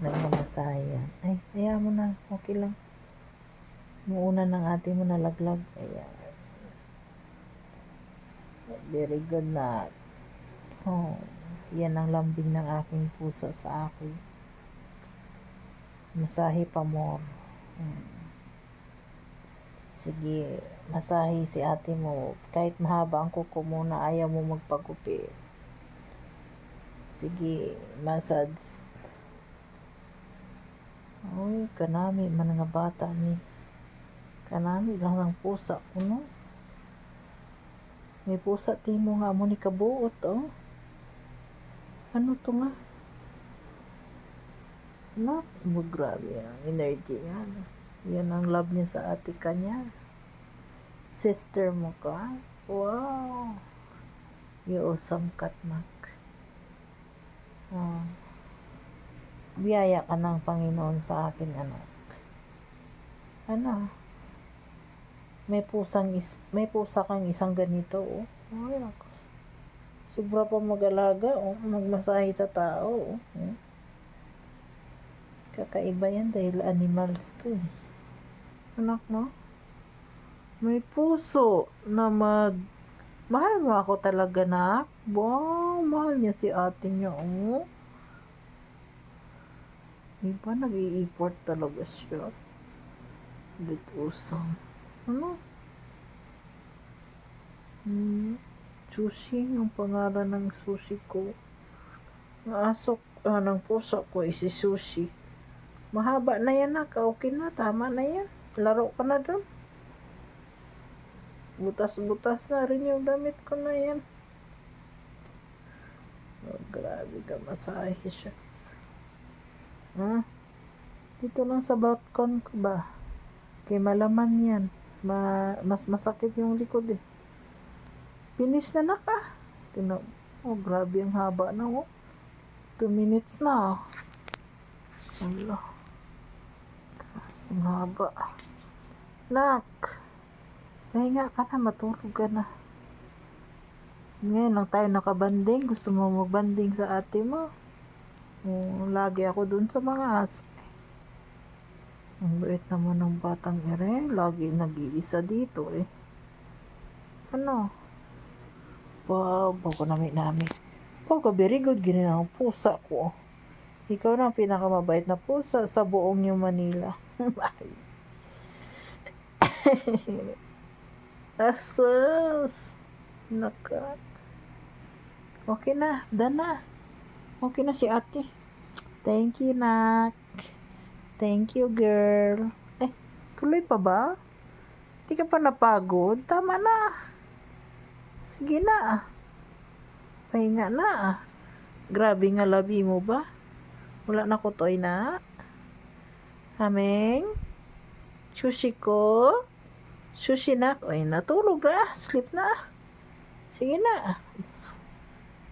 Nagmamasahe yan. Ay, hayaan mo na. Okay lang. Muuna ng ate mo nalaglag. Ayan. Very good na. Oh, yan ang lambing ng aking pusa sa akin. Masahe pa more. Sige, masahe si ate mo. Kahit mahaba ang kuko mo na ayaw mo magpagupit. Sige, massage. Uy, kanami man nga bata ni. Kanami lang ang pusa ko, no? May pusa timo nga mo ni kabuot, oh. Ano to nga? No? Grabe ang energy niya. No? Yan ang love niya sa ate kanya. Sister mo ka? Wow! You awesome katmak. Oh. Biyaya ka ng Panginoon sa akin, anak. Ano? May pusa kang isang ganito, oh. Ay, ako. Sobra pa mag-alaga, oh. Magmasahe sa tao, oh. Kakaiba yan dahil animals to, eh. Anak, no? May puso na mahal mo ako talaga, nak. Wow, mahal niya si ate niya, oh. Diba, nag-i-import talaga siya. That awesome. Ano? Sushi, yung pangalan ng sushi ko. Ang asok ng puso ko is si Sushi. Mahaba na yan, nak. Okay na, tama na yan. Laro ka na doon. Butas-butas na rin yung damit ko na yan. Oh, grabe ka, masahe siya. Dito lang sa balcon ko ba? Kay malaman yan. Mas masakit yung likod, eh. Finish na naka. Oh, grabe ang haba na, oh. 2 minutes na, oh. Allah. Ang haba. Nak. Pahinga ka na, matulog ka na. Ngayon lang tayo nakabanding. Gusto mo magbanding sa ate mo? Oh, lagi ako dun sa mga aso. Ang bait naman ng batang ere. Lagi nag-iisa dito, eh. Ano? Wow, bago namin. Pagka very good, ganyan ang pusa ko. Ikaw na ang pinakamabait na pusa sa buong New Manila. Asus! Naka. Okay na, done na. Okay na si ate. Thank you, nak. Thank you, girl. Tuloy pa ba? Di ka pa napagod? Tama na. Sige na. Pahinga na. Grabe nga labi mo ba? Wala na kutoy na. Hameng? Sushi ko? Sushi na. Ay, natulog na. Sleep na. Sige na.